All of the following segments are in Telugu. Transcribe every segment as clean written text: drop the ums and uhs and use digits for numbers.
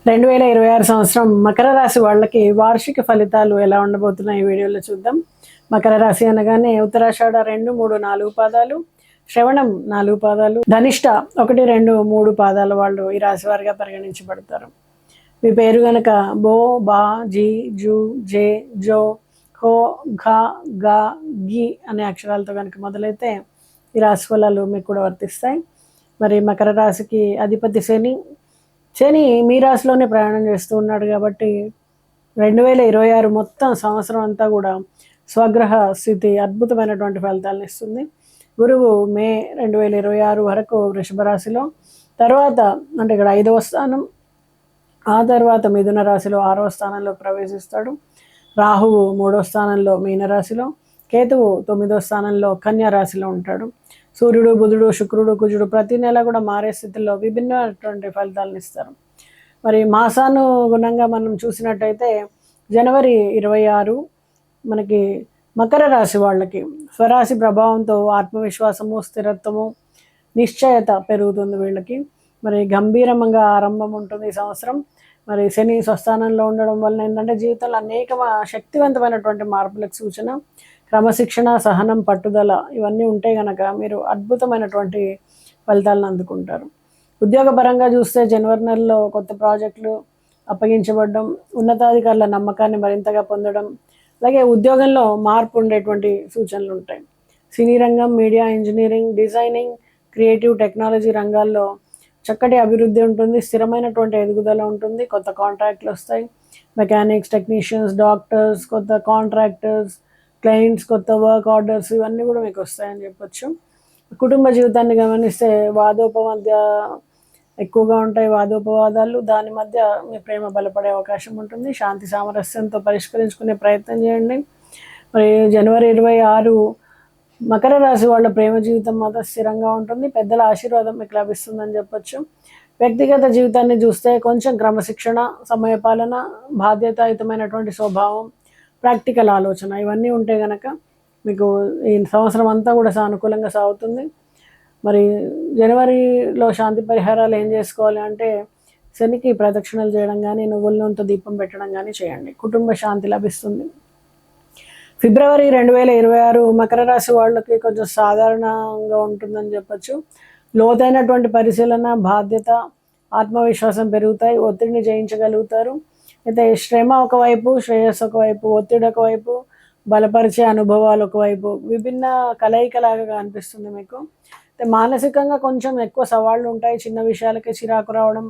2026 సంవత్సరం మకర రాశి వాళ్ళకి వార్షిక ఫలితాలు ఎలా ఉండబోతున్నాయి ఈ వీడియోలో చూద్దాం. మకర రాశి అనగానే ఉత్తరాషాఢ 2, 3, 4 పాదాలు, శ్రవణం 4 పాదాలు, ధనిష్ట 1, 2, 3 పాదాల వాళ్ళు ఈ రాశి వారిగా పరిగణించబడతారు. మీ పేరు గనక బో, బా, జీ, జూ, జే, జో, హో, ఘ, గ, గి అనే అక్షరాలతో కనుక మొదలైతే ఈ రాశి ఫలాలు మీకు కూడా వర్తిస్తాయి. మరి మకర రాశికి అధిపతి శని మీ రాశిలోనే ప్రయాణం చేస్తూ ఉన్నాడు కాబట్టి 2026 మొత్తం సంవత్సరం అంతా కూడా స్వగ్రహ స్థితి అద్భుతమైనటువంటి ఫలితాలను ఇస్తుంది. గురువు మే 2026 వరకు వృషభ రాశిలో, తర్వాత అంటే ఇక్కడ 5వ స్థానం, ఆ తర్వాత మిథున రాశిలో 6వ స్థానంలో ప్రవేశిస్తాడు. రాహువు 3వ స్థానంలో మీనరాశిలో, కేతువు 9వ స్థానంలో కన్యా రాశిలో ఉంటాడు. సూర్యుడు, బుధుడు, శుక్రుడు, కుజుడు ప్రతి నెల కూడా మారే స్థితిలో విభిన్నమైనటువంటి ఫలితాలను ఇస్తారు. మరి మాసానుగుణంగా మనం చూసినట్టయితే జనవరి 26 మనకి మకర రాశి వాళ్ళకి స్వరాశి ప్రభావంతో ఆత్మవిశ్వాసము, స్థిరత్వము, నిశ్చయత పెరుగుతుంది. వీళ్ళకి మరి గంభీరంగా ఆరంభం ఉంటుంది ఈ సంవత్సరం. మరి శని స్వస్థానంలో ఉండడం వలన ఏంటంటే జీవితంలో అనేక శక్తివంతమైనటువంటి మార్పులకు సూచన. క్రమశిక్షణ, సహనం, పట్టుదల ఇవన్నీ ఉంటే కనుక మీరు అద్భుతమైనటువంటి ఫలితాలను అందుకుంటారు. ఉద్యోగపరంగా చూస్తే జనవరి నెలలో కొత్త ప్రాజెక్టులు అప్పగించబడడం, ఉన్నతాధికారుల నమ్మకాన్ని మరింతగా పొందడం, అలాగే ఉద్యోగంలో మార్పు ఉండేటువంటి సూచనలు ఉంటాయి. సినీ రంగం, media, engineering, designing, creative, technology రంగాల్లో చక్కటి అభివృద్ధి ఉంటుంది. స్థిరమైనటువంటి ఎదుగుదల ఉంటుంది. కొత్త కాంట్రాక్ట్లు వస్తాయి. మెకానిక్స్, టెక్నీషియన్స్, డాక్టర్స్, కొత్త కాంట్రాక్టర్స్, క్లయింట్స్, కొత్త వర్క్ ఆర్డర్స్ ఇవన్నీ కూడా మీకు వస్తాయని చెప్పొచ్చు. కుటుంబ జీవితాన్ని గమనిస్తే వాదోపమధ్య ఎక్కువగా ఉంటాయి. వాదోపవాదాలు, దాని మధ్య మీ ప్రేమ బలపడే అవకాశం ఉంటుంది. శాంతి సామరస్యంతో పరిష్కరించుకునే ప్రయత్నం చేయండి. మరి జనవరి 26 మకర రాశి వాళ్ళ ప్రేమ జీవితం మాత్రం స్థిరంగా ఉంటుంది. పెద్దల ఆశీర్వాదం మీకు లభిస్తుందని చెప్పొచ్చు. వ్యక్తిగత జీవితాన్ని చూస్తే కొంచెం క్రమశిక్షణ, సమయపాలన, బాధ్యతాయుతమైనటువంటి స్వభావం, ప్రాక్టికల్ ఆలోచన ఇవన్నీ ఉంటే కనుక మీకు ఈ సంవత్సరం అంతా కూడా సానుకూలంగా సాగుతుంది. మరి జనవరిలో శాంతి పరిహారాలు ఏం చేసుకోవాలి అంటే శనికి ప్రదక్షిణలు చేయడం కానీ, నువ్వుల నూనెతో దీపం పెట్టడం కానీ చేయండి. కుటుంబ శాంతి లభిస్తుంది. ఫిబ్రవరి 2026 మకర రాశి వాళ్ళకి కొంచెం సాధారణంగా ఉంటుందని చెప్పచ్చు. లోతైనటువంటి పరిశీలన, బాధ్యత, ఆత్మవిశ్వాసం పెరుగుతాయి. ఒత్తిడిని జయించగలుగుతారు. అయితే శ్రమ ఒకవైపు, శ్రేయస్సు ఒకవైపు, ఒత్తిడి ఒకవైపు, బలపరిచే అనుభవాలు ఒకవైపు, విభిన్న కలయికలాగా అనిపిస్తుంది మీకు. అయితే మానసికంగా కొంచెం ఎక్కువ సవాళ్ళు ఉంటాయి. చిన్న విషయాలకే చిరాకు రావడం,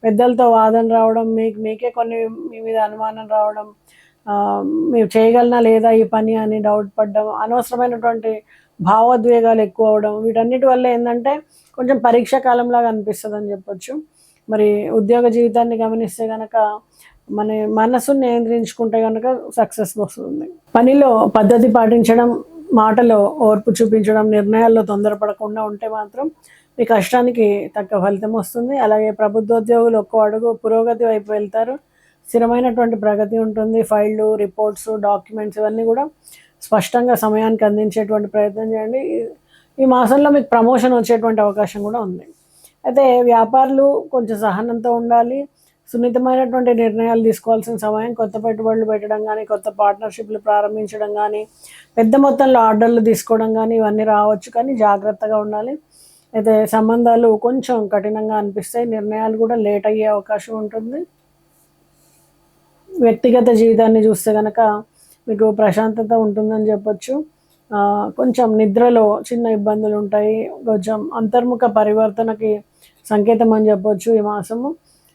పెద్దలతో వాదన రావడం, మీకే కొన్ని మీ మీద అనుమానం రావడం, మీరు చేయగలనా లేదా ఈ పని అని డౌట్ పడడం, అనవసరమైనటువంటి భావోద్వేగాలు ఎక్కువ అవడం, వీటన్నిటి వల్ల ఏంటంటే కొంచెం పరీక్షా కాలంలాగా అనిపిస్తుంది అని చెప్పొచ్చు. మరి ఉద్యోగ జీవితాన్ని గమనిస్తే కనుక మన మనసుని నియంత్రించుకుంటే కనుక సక్సెస్ వస్తుంది. పనిలో పద్ధతి పాటించడం, మాటలో ఓర్పు చూపించడం, నిర్ణయాల్లో తొందరపడకుండా ఉంటే మాత్రం మీ కష్టానికి తగ్గ ఫలితం వస్తుంది. అలాగే ప్రభుత్వోద్యోగులు ఒక్కో అడుగు పురోగతి వైపు వెళ్తారు. స్థిరమైనటువంటి ప్రగతి ఉంటుంది. ఫైళ్ళు, రిపోర్ట్స్, డాక్యుమెంట్స్ ఇవన్నీ కూడా స్పష్టంగా సమయానికి అందించేటువంటి ప్రయత్నం చేయండి. ఈ మాసంలో మీకు ప్రమోషన్ వచ్చేటువంటి అవకాశం కూడా ఉంది. అయితే వ్యాపారులు కొంచెం సహనంతో ఉండాలి. సున్నితమైనటువంటి నిర్ణయాలు తీసుకోవాల్సిన సమయం. కొత్త పెట్టుబడులు పెట్టడం కానీ, కొత్త పార్ట్నర్షిప్లు ప్రారంభించడం కానీ, పెద్ద మొత్తంలో ఆర్డర్లు తీసుకోవడం కానీ ఇవన్నీ రావచ్చు, కానీ జాగ్రత్తగా ఉండాలి. అయితే సంబంధాలు కొంచెం కఠినంగా అనిపిస్తాయి. నిర్ణయాలు కూడా లేట్ అయ్యే అవకాశం ఉంటుంది. వ్యక్తిగత జీవితాన్ని చూస్తే కనుక మీకు ప్రశాంతత ఉంటుందని చెప్పొచ్చు. కొంచెం నిద్రలో చిన్న ఇబ్బందులు ఉంటాయి. కొంచెం అంతర్ముఖ పరివర్తనకి సంకేతం అని చెప్పొచ్చు ఈ మాసము.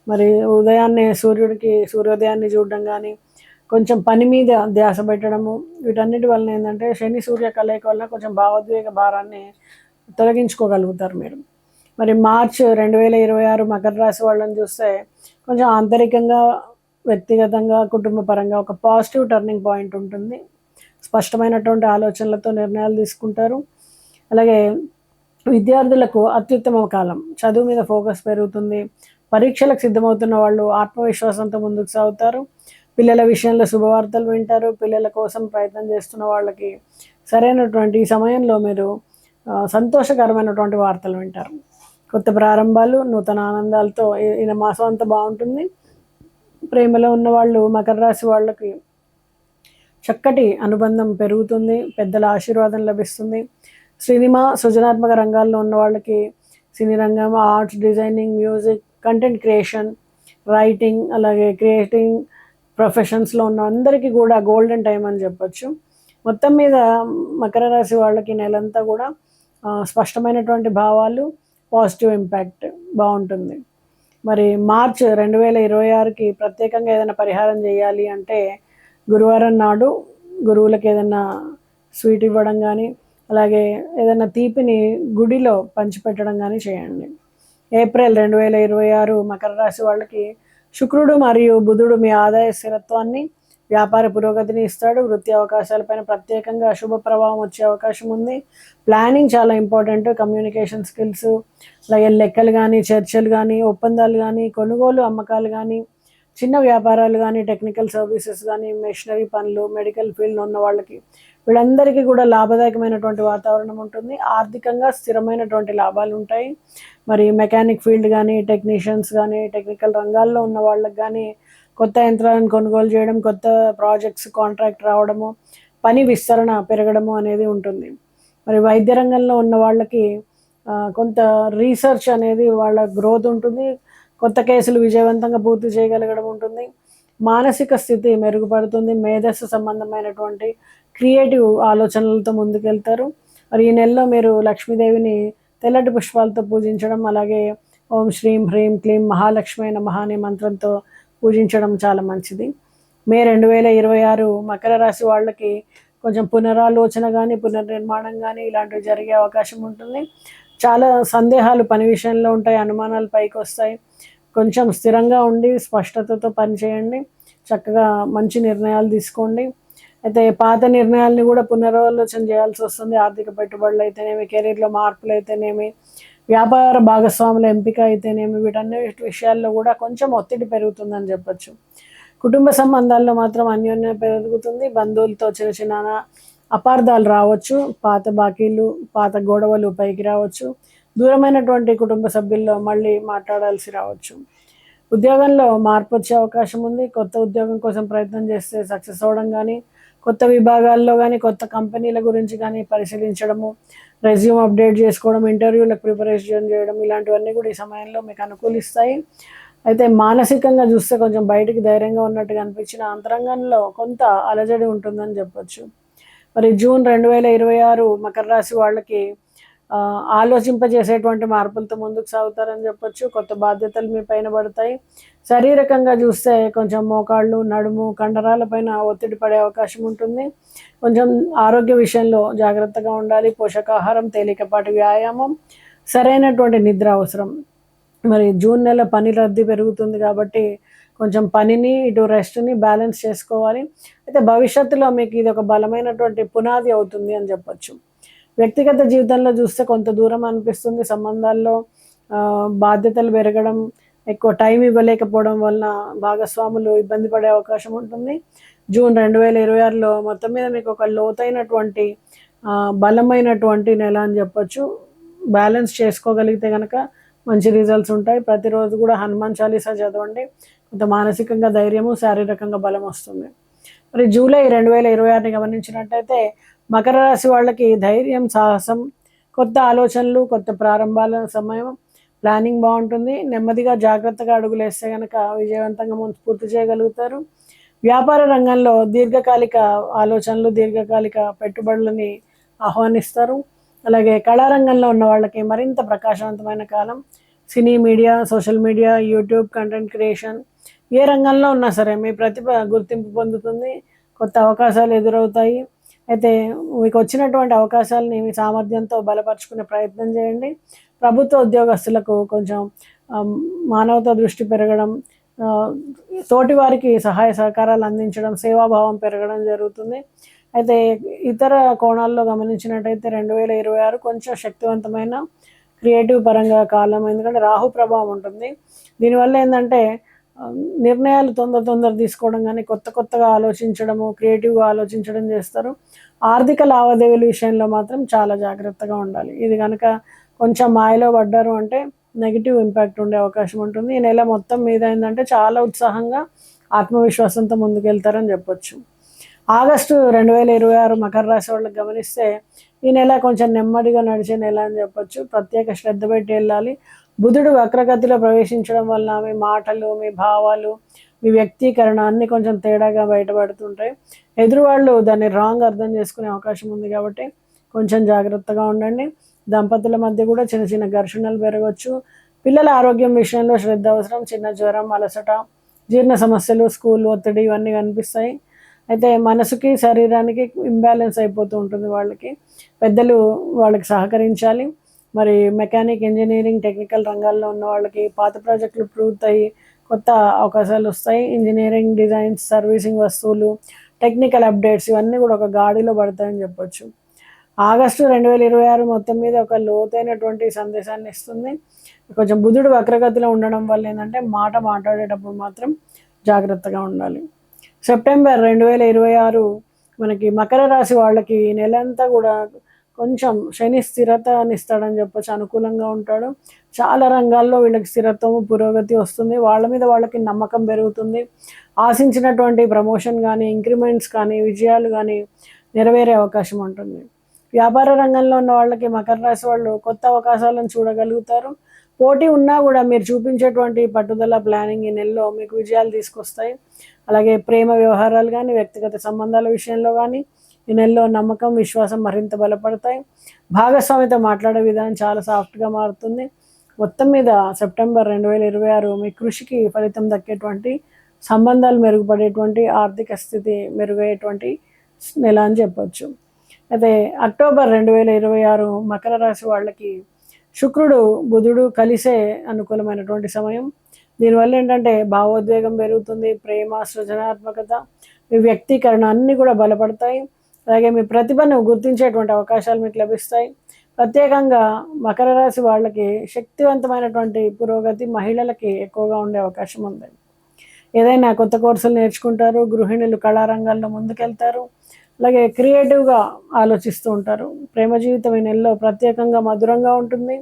మరి ఉదయాన్నే సూర్యోదయాన్ని చూడడం కానీ, కొంచెం పని మీద ధ్యాస పెట్టడము, వీటన్నిటి వలన ఏంటంటే శని సూర్య కలయిక వలన కొంచెం భావోద్వేగ భారాన్ని తొలగించుకోగలుగుతారు మీరు. మరి మార్చ్ 2026 మకర రాశి వాళ్ళని చూస్తే కొంచెం ఆంతరికంగా, వ్యక్తిగతంగా, కుటుంబ పరంగా ఒక పాజిటివ్ టర్నింగ్ పాయింట్ ఉంటుంది. స్పష్టమైనటువంటి ఆలోచనలతో నిర్ణయాలు తీసుకుంటారు. అలాగే విద్యార్థులకు అత్యుత్తమ కాలం. చదువు మీద ఫోకస్ పెరుగుతుంది. పరీక్షలకు సిద్ధమవుతున్న వాళ్ళు ఆత్మవిశ్వాసంతో ముందుకు సాగుతారు. పిల్లల విషయంలో శుభవార్తలు వింటారు. పిల్లల కోసం ప్రయత్నం చేస్తున్న వాళ్ళకి సరైనటువంటి ఈ సమయంలో మీరు సంతోషకరమైనటువంటి వార్తలు వింటారు. కొత్త ప్రారంభాలు, నూతన ఆనందాలతో ఈయన మాసం అంతా బాగుంటుంది. ప్రేమలో ఉన్న వాళ్ళు మకర రాశి వాళ్ళకి చక్కటి అనుబంధం పెరుగుతుంది, పెద్దల ఆశీర్వాదం లభిస్తుంది. సినిమా సృజనాత్మక రంగాల్లో ఉన్న వాళ్ళకి సినీ రంగం, arts, designing, music, content creation, writing, అలాగే క్రియేటింగ్ ప్రొఫెషన్స్లో ఉన్న అందరికీ కూడా గోల్డెన్ టైం అని చెప్పొచ్చు. మొత్తం మీద మకర రాశి వాళ్ళకి నెలంతా కూడా స్పష్టమైనటువంటి భావాలు, పాజిటివ్ ఇంపాక్ట్ బాగుంటుంది. మరి మార్చ్ 2026కి ప్రత్యేకంగా ఏదైనా పరిహారం చేయాలి అంటే గురువారం నాడు గురువులకు ఏదైనా స్వీట్ ఇవ్వడం కానీ, అలాగే ఏదైనా తీపిని గుడిలో పంచిపెట్టడం కానీ చేయండి. ఏప్రిల్ 2026 మకర రాశి వాళ్ళకి శుక్రుడు మరియు బుధుడు మీ ఆదాయ స్థిరత్వాన్ని, వ్యాపార పురోగతిని ఇస్తాడు. వృత్తి అవకాశాలపైన ప్రత్యేకంగా శుభ ప్రభావం వచ్చే అవకాశం ఉంది. ప్లానింగ్ చాలా ఇంపార్టెంట్. కమ్యూనికేషన్ స్కిల్స్, అలాగే లెక్కలు కానీ, చర్చలు కానీ, ఒప్పందాలు కానీ, కొనుగోలు అమ్మకాలు కానీ, చిన్న వ్యాపారాలు కానీ, టెక్నికల్ సర్వీసెస్ కానీ, మెషినరీ పనులు, మెడికల్ ఫీల్డ్ ఉన్న వాళ్ళకి వీళ్ళందరికీ కూడా లాభదాయకమైనటువంటి వాతావరణం ఉంటుంది. ఆర్థికంగా స్థిరమైనటువంటి లాభాలు ఉంటాయి. మరి మెకానిక్ ఫీల్డ్ కానీ, టెక్నీషియన్స్ కానీ, టెక్నికల్ రంగాల్లో ఉన్న వాళ్ళకి కానీ కొత్త యంత్రాలను కొనుగోలు చేయడం, కొత్త ప్రాజెక్ట్స్ కాంట్రాక్ట్ రావడము, పని విస్తరణ పెరగడము అనేది ఉంటుంది. మరి వైద్య రంగంలో ఉన్న వాళ్ళకి కొంత రీసెర్చ్ అనేది వాళ్ళ గ్రోత్ ఉంటుంది. కొత్త కేసులు విజయవంతంగా పూర్తి చేయగలగడం ఉంటుంది. మానసిక స్థితి మెరుగుపడుతుంది. మేధస్సు సంబంధమైనటువంటి క్రియేటివ్ ఆలోచనలతో ముందుకెళ్తారు. మరి ఈ నెలలో మీరు లక్ష్మీదేవిని తెల్లటి పుష్పాలతో పూజించడం, అలాగే ఓం శ్రీం హ్రీం క్లీం మహాలక్ష్మి నమః అనే మంత్రంతో పూజించడం చాలా మంచిది. మే 2026 మకర రాశి వాళ్ళకి కొంచెం పునరాలోచన కానీ, పునర్నిర్మాణం కానీ ఇలాంటివి జరిగే అవకాశం ఉంటుంది. చాలా సందేహాలు పని విషయంలో ఉంటాయి, అనుమానాలు పైకి వస్తాయి. కొంచెం స్థిరంగా ఉండి స్పష్టతతో పనిచేయండి. చక్కగా మంచి నిర్ణయాలు తీసుకోండి. అయితే పాత నిర్ణయాల్ని కూడా పునరాలోచన చేయాల్సి వస్తుంది. ఆర్థిక పెట్టుబడులు అయితేనేమి, కెరీర్లో మార్పులు అయితేనేమి, వ్యాపార భాగస్వాముల ఎంపిక అయితేనేమి, వీటన్నిటి విషయాల్లో కూడా కొంచెం ఒత్తిడి పెరుగుతుందని చెప్పచ్చు. కుటుంబ సంబంధాల్లో మాత్రం అన్యోన్యం పెరుగుతుంది. బంధువులతో చిన్న చిన్న అపార్థాలు రావచ్చు. పాత బాకీలు, పాత గొడవలు పైకి రావచ్చు. దూరమైనటువంటి కుటుంబ సభ్యుల్లో మళ్ళీ మాట్లాడాల్సి రావచ్చు. ఉద్యోగంలో మార్పు వచ్చే అవకాశం ఉంది. కొత్త ఉద్యోగం కోసం ప్రయత్నం చేస్తే సక్సెస్ అవ్వడం కానీ, కొత్త విభాగాల్లో కానీ, కొత్త కంపెనీల గురించి కానీ పరిశీలించడము, రెజ్యూమ్ అప్డేట్ చేసుకోవడం, ఇంటర్వ్యూలకు ప్రిపరేషన్ చేయడం, ఇలాంటివన్నీ కూడా ఈ సమయంలో మీకు అనుకూలిస్తాయి. అయితే మానసికంగా చూస్తే కొంచెం బయటికి ధైర్యంగా ఉన్నట్టుగా అనిపించిన అంతరంగంలో కొంత అలజడి ఉంటుందని చెప్పొచ్చు. మరి జూన్ 2026 మకర రాశి వాళ్ళకి ఆలోచింపజేసేటువంటి మార్పులతో ముందుకు సాగుతారని చెప్పొచ్చు. కొత్త బాధ్యతలు మీ పైన పడతాయి. శారీరకంగా చూస్తే కొంచెం మోకాళ్ళు, నడుము, కండరాల పైన ఒత్తిడి పడే అవకాశం ఉంటుంది. కొంచెం ఆరోగ్య విషయంలో జాగ్రత్తగా ఉండాలి. పోషకాహారం, తేలికపాటి వ్యాయామం, సరైనటువంటి నిద్ర అవసరం. మరి జూన్ నెల పని రద్దీ పెరుగుతుంది కాబట్టి కొంచెం పనిని, ఇటు రెస్ట్ని బ్యాలెన్స్ చేసుకోవాలి. అయితే భవిష్యత్తులో మీకు ఇది ఒక బలమైనటువంటి పునాది అవుతుంది అని చెప్పొచ్చు. వ్యక్తిగత జీవితంలో చూస్తే కొంత దూరం అనిపిస్తుంది. సంబంధాల్లో బాధ్యతలు పెరగడం, ఎక్కువ టైం ఇవ్వలేకపోవడం వలన భాగస్వాములు ఇబ్బంది పడే అవకాశం ఉంటుంది. జూన్ 2026లో మొత్తం మీద మీకు ఒక లోతైనటువంటి బలమైనటువంటి నెల అని చెప్పొచ్చు. బ్యాలెన్స్ చేసుకోగలిగితే కనుక మంచి రిజల్ట్స్ ఉంటాయి. ప్రతిరోజు కూడా హనుమాన్ చాలీసా చదవండి. కొంత మానసికంగా ధైర్యము, శారీరకంగా బలం వస్తుంది. మరి జూలై 2026ని గమనించినట్టయితే మకర రాశి వాళ్ళకి ధైర్యం, సాహసం, కొత్త ఆలోచనలు, కొత్త ప్రారంభాల సమయం, ప్లానింగ్ బాగుంటుంది. నెమ్మదిగా జాగ్రత్తగా అడుగులు వేస్తే కనుక విజయవంతంగా పూర్తి చేయగలుగుతారు. వ్యాపార రంగంలో దీర్ఘకాలిక ఆలోచనలు, దీర్ఘకాలిక పెట్టుబడులని ఆహ్వానిస్తారు. అలాగే కళారంగంలో ఉన్న వాళ్ళకి మరింత ప్రకాశవంతమైన కాలం. Cine, media, social media, YouTube, content creation, ఏ రంగంలో ఉన్నా సరే మీ ప్రతిభ గుర్తింపు పొందుతుంది. కొత్త అవకాశాలు ఎదురవుతాయి. అయితే మీకు వచ్చినటువంటి అవకాశాలని మీ సామర్థ్యంతో బలపరుచుకునే ప్రయత్నం చేయండి. ప్రభుత్వ ఉద్యోగస్తులకు కొంచెం మానవతా దృష్టి పెరగడం, తోటి వారికి సహాయ సహకారాలు అందించడం, సేవాభావం పెరగడం జరుగుతుంది. అయితే ఇతర కోణాల్లో గమనించినట్టయితే 2026 కొంచెం శక్తివంతమైన క్రియేటివ్ పరంగా కాలం. ఎందుకంటే రాహు ప్రభావం ఉంటుంది. దీనివల్ల ఏంటంటే నిర్ణయాలు తొందర తీసుకోవడం కానీ, కొత్తగా ఆలోచించడము, క్రియేటివ్గా ఆలోచించడం చేస్తారు. ఆర్థిక లావాదేవీల విషయంలో మాత్రం చాలా జాగ్రత్తగా ఉండాలి. ఇది కనుక కొంచెం మాయలో పడ్డారు అంటే నెగిటివ్ ఇంపాక్ట్ ఉండే అవకాశం ఉంటుంది. ఈ నెల మొత్తం మీద ఏంటంటే చాలా ఉత్సాహంగా ఆత్మవిశ్వాసంతో ముందుకెళ్తారని చెప్పొచ్చు. ఆగస్టు 2026 మకర రాశి వాళ్ళకి గమనిస్తే ఈ నెల కొంచెం నెమ్మదిగా నడిచే నెల అని చెప్పొచ్చు. ప్రత్యేక శ్రద్ధ పెట్టి వెళ్ళాలి. బుధుడు వక్రగతిలో ప్రవేశించడం వలన మీ మాటలు, మీ భావాలు, మీ వ్యక్తీకరణ అన్నీ కొంచెం తేడాగా బయటపడుతుంటాయి. ఎదురువాళ్ళు దాన్ని రాంగ్ అర్థం చేసుకునే అవకాశం ఉంది కాబట్టి కొంచెం జాగ్రత్తగా ఉండండి. దంపతుల మధ్య కూడా చిన్న చిన్న ఘర్షణలు పెరగవచ్చు. పిల్లల ఆరోగ్యం విషయంలో శ్రద్ధ అవసరం. చిన్న జ్వరం, అలసట, జీర్ణ సమస్యలు, స్కూల్ ఒత్తిడి ఇవన్నీ కనిపిస్తాయి. అయితే మనసుకి శరీరానికి ఇంబ్యాలెన్స్ అయిపోతూ ఉంటుంది వాళ్ళకి. పెద్దలు వాళ్ళకి సహకరించాలి. మరి మెకానిక్, ఇంజనీరింగ్, టెక్నికల్ రంగాల్లో ఉన్న వాళ్ళకి పాత ప్రాజెక్టులు పూర్తయి కొత్త అవకాశాలు వస్తాయి. ఇంజనీరింగ్, డిజైన్స్, సర్వీసింగ్ వస్తువులు, టెక్నికల్ అప్డేట్స్ ఇవన్నీ కూడా ఒక గాడిలో పడతాయని చెప్పొచ్చు. ఆగస్టు 2026 మొత్తం మీద ఒక లోతైనటువంటి సందేశాన్ని ఇస్తుంది. కొంచెం బుధుడు వక్రగతిలో ఉండడం వల్ల ఏంటంటే మాట్లాడేటప్పుడు మాత్రం జాగ్రత్తగా ఉండాలి. సెప్టెంబర్ 2026 మనకి మకర రాశి వాళ్ళకి ఈ నెలంతా కూడా కొంచెం శని స్థిరతని ఇస్తాడని చెప్పొచ్చు. అనుకూలంగా ఉంటాడు. చాలా రంగాల్లో వీళ్ళకి స్థిరత్వము, పురోగతి వస్తుంది. వాళ్ళ మీద వాళ్ళకి నమ్మకం పెరుగుతుంది. ఆశించినటువంటి ప్రమోషన్ కానీ, ఇంక్రిమెంట్స్ కానీ, విజయాలు కానీ నెరవేరే అవకాశం ఉంటుంది. వ్యాపార రంగంలో ఉన్న వాళ్ళకి మకర రాశి వాళ్ళు కొత్త అవకాశాలను చూడగలుగుతారు. పోటీ ఉన్నా కూడా మీరు చూపించేటువంటి పట్టుదల, ప్లానింగ్ ఈ నెలలో మీకు విజయాలు తీసుకొస్తాయి. అలాగే ప్రేమ వ్యవహారాలు కానీ, వ్యక్తిగత సంబంధాల విషయంలో కానీ ఈ నెలలో నమ్మకం, విశ్వాసం మరింత బలపడతాయి. భాగస్వామితో మాట్లాడే విధానం చాలా సాఫ్ట్గా మారుతుంది. మొత్తం మీద సెప్టెంబర్ 2026 మీ కృషికి ఫలితం దక్కేటువంటి, సంబంధాలు మెరుగుపడేటువంటి, ఆర్థిక స్థితి మెరుగయ్యేటువంటి నెల అని చెప్పొచ్చు. అయితే అక్టోబర్ 2026 మకర రాశి వాళ్ళకి శుక్రుడు, బుధుడు కలిసే అనుకూలమైనటువంటి సమయం. దీనివల్ల ఏంటంటే భావోద్వేగం పెరుగుతుంది. ప్రేమ, సృజనాత్మకత, మీ వ్యక్తీకరణ అన్నీ కూడా బలపడతాయి. అలాగే మీ ప్రతిభను గుర్తించేటువంటి అవకాశాలు మీకు లభిస్తాయి. ప్రత్యేకంగా మకర రాశి వాళ్ళకి శక్తివంతమైనటువంటి పురోగతి మహిళలకి ఎక్కువగా ఉండే అవకాశం ఉంది. ఏదైనా కొత్త కోర్సులు నేర్చుకుంటారు. గృహిణులు కళారంగాల్లో ముందుకెళ్తారు. అలాగే క్రియేటివ్గా ఆలోచిస్తూ ఉంటారు. ప్రేమ జీవితం ఈ నెలలో ప్రత్యేకంగా మధురంగా ఉంటుంది.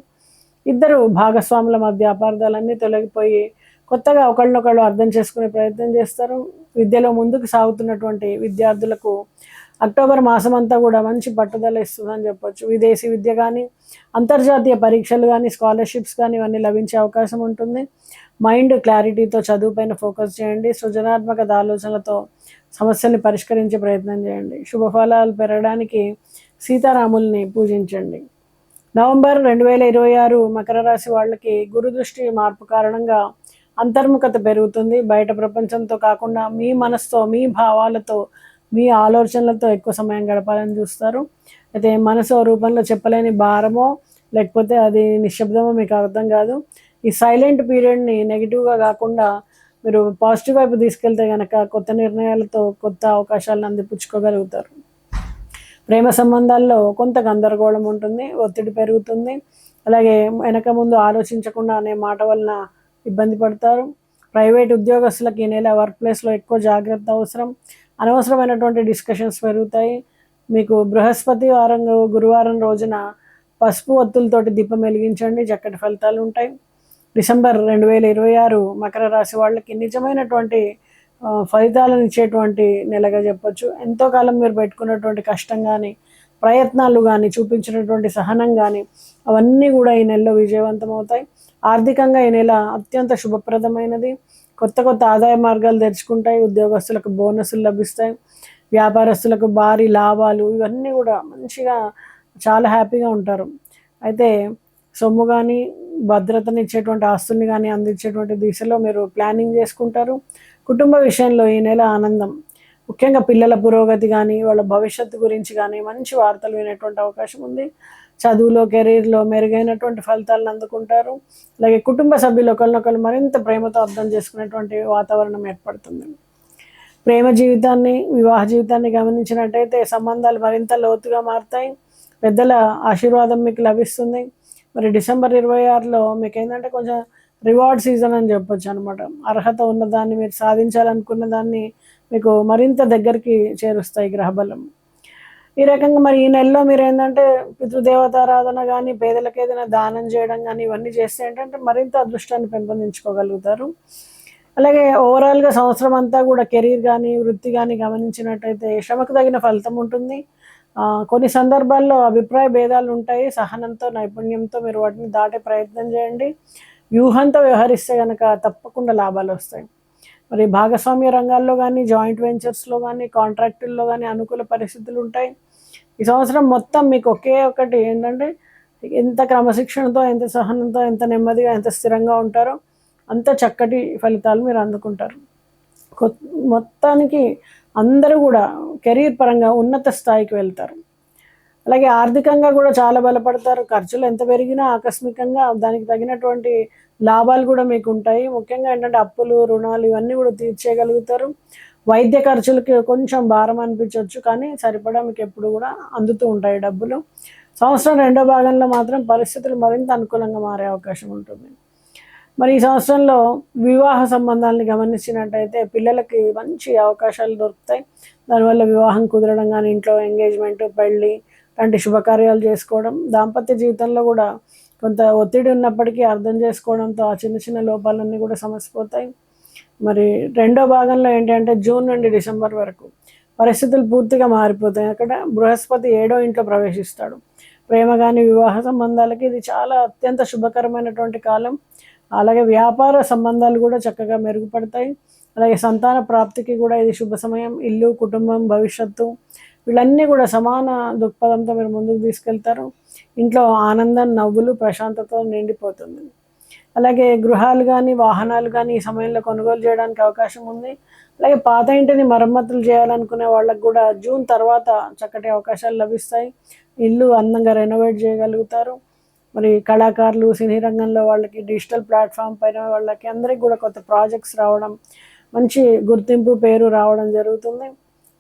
ఇద్దరు భాగస్వాముల మధ్య అపార్థాలన్నీ తొలగిపోయి కొత్తగా ఒకళ్ళనొకళ్ళు అర్థం చేసుకునే ప్రయత్నం చేస్తారు. విద్యలో ముందుకు సాగుతున్నటువంటి విద్యార్థులకు అక్టోబర్ మాసం అంతా కూడా మంచి పట్టుదల ఇస్తుందని చెప్పొచ్చు. విదేశీ విద్య కానీ, అంతర్జాతీయ పరీక్షలు కానీ, స్కాలర్షిప్స్ కానీ ఇవన్నీ లభించే అవకాశం ఉంటుంది. మైండ్ క్లారిటీతో చదువుపైన ఫోకస్ చేయండి. సృజనాత్మక ఆలోచనలతో సమస్యల్ని పరిష్కరించే ప్రయత్నం చేయండి. శుభఫలాలు పెరగడానికి సీతారాముల్ని పూజించండి. నవంబర్ 2026 మకర రాశి వాళ్ళకి గురు దృష్టి మార్పు కారణంగా అంతర్ముఖత పెరుగుతుంది. బయట ప్రపంచంతో కాకుండా మీ మనసుతో, మీ భావాలతో, మీ ఆలోచనలతో ఎక్కువ సమయం గడపాలని చూస్తారు. అయితే మనసు రూపంలో చెప్పలేని భారమో లేకపోతే అది నిశ్శబ్దమో మీకు అర్థం కాదు. ఈ సైలెంట్ పీరియడ్ని నెగిటివ్గా కాకుండా మీరు పాజిటివ్ వైపు తీసుకెళ్తే కనుక కొత్త నిర్ణయాలతో కొత్త అవకాశాలను అందిపుచ్చుకోగలుగుతారు. ప్రేమ సంబంధాల్లో కొంత గందరగోళం ఉంటుంది. ఒత్తిడి పెరుగుతుంది. అలాగే వెనక ముందు ఆలోచించకుండా అనే మాట వలన ఇబ్బంది పడతారు. ప్రైవేట్ ఉద్యోగస్తులకు ఈ నెల వర్క్ ప్లేస్లో ఎక్కువ జాగ్రత్త అవసరం. అనవసరమైనటువంటి డిస్కషన్స్ పెరుగుతాయి. మీకు బృహస్పతి వారం, గురువారం రోజున పసుపు ఒత్తులతోటి దీపం వెలిగించండి. చక్కటి ఫలితాలు ఉంటాయి. డిసెంబర్ 2026 మకర రాశి వాళ్ళకి నిజమైనటువంటి ఫలితాలను ఇచ్చేటువంటి నెలగా చెప్పొచ్చు. ఎంతో కాలం మీరు పెట్టుకున్నటువంటి కష్టం కానీ, ప్రయత్నాలు కానీ, చూపించినటువంటి సహనం కానీ అవన్నీ కూడా ఈ నెలలో విజయవంతం అవుతాయి. ఆర్థికంగా ఈ నెల అత్యంత శుభప్రదమైనది. కొత్త కొత్త ఆదాయ మార్గాలు తెరుచుకుంటాయి. ఉద్యోగస్తులకు బోనస్లు లభిస్తాయి. వ్యాపారస్తులకు భారీ లాభాలు ఇవన్నీ కూడా మంచిగా చాలా హ్యాపీగా ఉంటారు. అయితే సొమ్ము కానీ, భద్రతనిచ్చేటువంటి ఆస్తుల్ని కానీ అందించేటువంటి దిశలో మీరు ప్లానింగ్ చేసుకుంటారు. కుటుంబ విషయంలో ఈ నెల ఆనందం. ముఖ్యంగా పిల్లల పురోగతి కానీ, వాళ్ళ భవిష్యత్తు గురించి కానీ మంచి వార్తలు వినేటువంటి అవకాశం ఉంది. చదువులో, కెరీర్లో మెరుగైనటువంటి ఫలితాలను అందుకుంటారు. అలాగే కుటుంబ సభ్యులు ఒకరినొకరు మరింత ప్రేమతో అర్థం చేసుకునేటువంటి వాతావరణం ఏర్పడుతుంది. ప్రేమ జీవితాన్ని, వివాహ జీవితాన్ని గమనించినట్టయితే సంబంధాలు మరింత లోతుగా మారుతాయి. పెద్దల ఆశీర్వాదం మీకు లభిస్తుంది. మరి డిసెంబర్ 26లో మీకు ఏంటంటే కొంచెం రివార్డ్ సీజన్ అని చెప్పొచ్చు అనమాట. అర్హత ఉన్నదాన్ని, మీరు సాధించాలనుకున్న దాన్ని మీకు మరింత దగ్గరికి చేరుస్తాయి గ్రహబలం. ఈ రకంగా మరి ఈ నెలలో మీరు ఏంటంటే పితృదేవతారాధన కానీ, పేదలకు ఏదైనా దానం చేయడం కానీ ఇవన్నీ చేస్తే ఏంటంటే మరింత అదృష్టాన్ని పెంపొందించుకోగలుగుతారు. అలాగే ఓవరాల్గా సంవత్సరం అంతా కూడా కెరీర్ కానీ, వృత్తి కానీ గమనించినట్టయితే శ్రమకు తగిన ఫలితం ఉంటుంది. కొన్ని సందర్భాల్లో అభిప్రాయ భేదాలు ఉంటాయి. సహనంతో, నైపుణ్యంతో మీరు వాటిని దాటే ప్రయత్నం చేయండి. వ్యూహంతో వ్యవహరిస్తే కనుక తప్పకుండా లాభాలు వస్తాయి. మరి భాగస్వామ్య రంగాల్లో కానీ, జాయింట్ వెంచర్స్లో కానీ, కాంట్రాక్టుల్లో కానీ అనుకూల పరిస్థితులు ఉంటాయి. ఈ సంవత్సరం మొత్తం మీకు ఒకే ఒకటి ఏంటంటే ఎంత క్రమశిక్షణతో, ఎంత సహనంతో, ఎంత నెమ్మదిగా, ఎంత స్థిరంగా ఉంటారో అంత చక్కటి ఫలితాలు మీరు అందుకుంటారు. మొత్తానికి అందరూ కూడా కెరీర్ పరంగా ఉన్నత స్థాయికి వెళ్తారు. అలాగే ఆర్థికంగా కూడా చాలా బలపడతారు. ఖర్చులు ఎంత పెరిగినా ఆకస్మికంగా దానికి తగినటువంటి లాభాలు కూడా మీకు ఉంటాయి. ముఖ్యంగా ఏంటంటే అప్పులు, రుణాలు ఇవన్నీ కూడా తీర్చేయగలుగుతారు. వైద్య ఖర్చులకి కొంచెం భారం అనిపించవచ్చు, కానీ సరిపడా మీకు ఎప్పుడు కూడా అందుతూ ఉంటాయి డబ్బులు. సంవత్సరం రెండో భాగంలో మాత్రం పరిస్థితులు మరింత అనుకూలంగా మారే అవకాశం ఉంటుంది. మరి ఈ సంవత్సరంలో వివాహ సంబంధాలని గమనించినట్టయితే పిల్లలకి మంచి అవకాశాలు దొరుకుతాయి. దానివల్ల వివాహం కుదరడం కానీ, ఇంట్లో ఎంగేజ్మెంట్, పెళ్ళి లాంటి శుభకార్యాలు చేసుకోవడం, దాంపత్య జీవితంలో కూడా కొంత ఒత్తిడి ఉన్నప్పటికీ అర్థం చేసుకోవడంతో ఆ చిన్న చిన్న లోపాలన్నీ కూడా సమసిపోతాయి. మరి రెండో భాగంలో ఏంటంటే జూన్ నుండి డిసెంబర్ వరకు పరిస్థితులు పూర్తిగా మారిపోతాయి. అక్కడ బృహస్పతి 7వ ఇంట్లో ప్రవేశిస్తాడు. ప్రేమ కానీ, వివాహ సంబంధాలకి ఇది చాలా అత్యంత శుభకరమైనటువంటి కాలం. అలాగే వ్యాపార సంబంధాలు కూడా చక్కగా మెరుగుపడతాయి. అలాగే సంతాన ప్రాప్తికి కూడా ఇది శుభ సమయం. ఇల్లు, కుటుంబం, భవిష్యత్తు వీళ్ళన్నీ కూడా సమాన దృక్పథంతో మీరు ముందుకు తీసుకెళ్తారు. ఇంట్లో ఆనందం, నవ్వులు, ప్రశాంతత నిండిపోతుంది. అలాగే గృహాలు కానీ, వాహనాలు కానీ ఈ సమయంలో కొనుగోలు చేయడానికి అవకాశం ఉంది. అలాగే పాత ఇంటిని మరమ్మతులు చేయాలనుకునే వాళ్ళకు కూడా జూన్ తర్వాత చక్కటి అవకాశాలు లభిస్తాయి. ఇల్లు అందంగా రెనోవేట్ చేయగలుగుతారు. మరి కళాకారులు, సినీ రంగంలో వాళ్ళకి, డిజిటల్ ప్లాట్ఫామ్ పైన వాళ్ళకి అందరికీ కూడా కొత్త ప్రాజెక్ట్స్ రావడం, మంచి గుర్తింపు, పేరు రావడం జరుగుతుంది.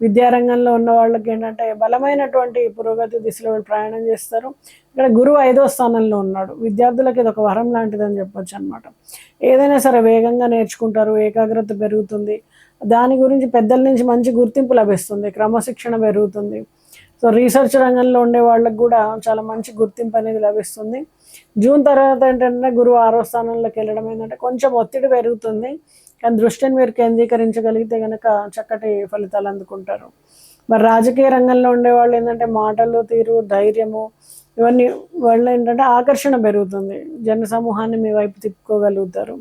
విద్యారంగంలో ఉన్న వాళ్ళకి ఏంటంటే బలమైనటువంటి పురోగతి దిశలో ప్రయాణం చేస్తారు. ఇక్కడ గురువు 5వ స్థానంలో ఉన్నాడు. విద్యార్థులకి ఇది ఒక వరం లాంటిదని చెప్పొచ్చు అనమాట. ఏదైనా సరే వేగంగా నేర్చుకుంటారు, ఏకాగ్రత పెరుగుతుంది. దాని గురించి పెద్దల నుంచి మంచి గుర్తింపు లభిస్తుంది, క్రమశిక్షణ పెరుగుతుంది. సో రీసెర్చ్ రంగంలో ఉండే వాళ్ళకి కూడా చాలా మంచి గుర్తింపు అనేది లభిస్తుంది. జూన్ తర్వాత ఏంటంటే గురువు 6వ స్థానంలోకి వెళ్ళడం ఏంటంటే కొంచెం ఒత్తిడి పెరుగుతుంది, కానీ దృష్టిని మీరు కేంద్రీకరించగలిగితే కనుక చక్కటి ఫలితాలు అందుకుంటారు. మరి రాజకీయ రంగంలో ఉండేవాళ్ళు ఏంటంటే మాటలు, తీరు, ధైర్యము ఇవన్నీ వాళ్ళు ఏంటంటే ఆకర్షణ పెరుగుతుంది. జన సమూహాన్ని మీ వైపు తిప్పుకోగలుగుతారు.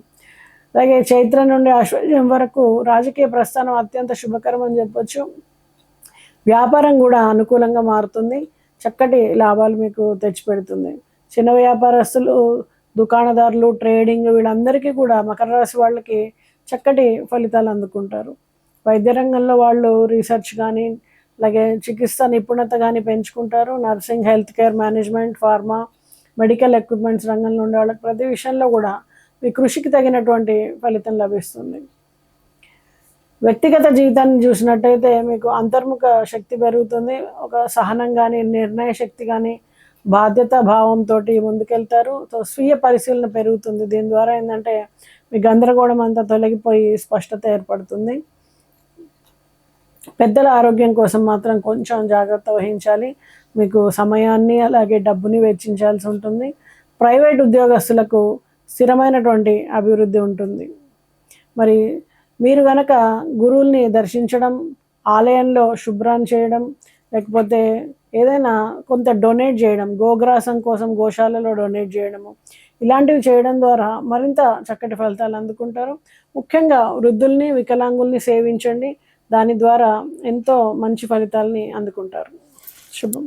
అలాగే చైత్ర నుండి ఆశ్వయుజం వరకు రాజకీయ ప్రస్థానం అత్యంత శుభకరం అని చెప్పొచ్చు. వ్యాపారం కూడా అనుకూలంగా మారుతుంది, చక్కటి లాభాలు మీకు తెచ్చిపెడుతుంది. చిన్న వ్యాపారస్తులు, దుకాణదారులు, ట్రేడింగ్ వీళ్ళందరికీ కూడా మకర రాశి వాళ్ళకి చక్కటి ఫలితాలు అందుకుంటారు. వైద్య రంగంలో వాళ్ళు రీసెర్చ్ కానీ, అలాగే చికిత్స నిపుణత కానీ పెంచుకుంటారు. Nursing, health care management, pharma, medical equipments రంగంలో ఉండే వాళ్ళకి ప్రతి విషయంలో కూడా మీ కృషికి తగినటువంటి ఫలితం లభిస్తుంది. వ్యక్తిగత జీవితాన్ని చూసినట్టయితే మీకు అంతర్ముఖ శక్తి పెరుగుతుంది. ఒక సహనం కానీ, నిర్ణయ శక్తి కానీ, బాధ్యతా భావంతో ముందుకెళ్తారు. సో స్వీయ పరిశీలన పెరుగుతుంది. దీని ద్వారా ఏంటంటే మీ గందరగోళం అంతా తొలగిపోయి స్పష్టత ఏర్పడుతుంది. పెద్దల ఆరోగ్యం కోసం మాత్రం కొంచెం జాగ్రత్త వహించాలి. మీకు సమయాన్ని అలాగే డబ్బుని వెచ్చించాల్సి ఉంటుంది. ప్రైవేట్ ఉద్యోగస్తులకు స్థిరమైనటువంటి అభివృద్ధి ఉంటుంది. మరి మీరు కనుక గురువుల్ని దర్శించడం, ఆలయంలో శుభ్రం చేయడం, లేకపోతే ఏదైనా కొంత డొనేట్ చేయడం, గోగ్రాసం కోసం గోశాలలో డొనేట్ చేయడము, ఇలాంటివి చేయడం ద్వారా మరింత చక్కటి ఫలితాలు అందుకుంటారు. ముఖ్యంగా వృద్ధుల్ని, వికలాంగుల్ని సేవించండి. దాని ద్వారా ఎంతో మంచి ఫలితాలని అందుకుంటారు. శుభం.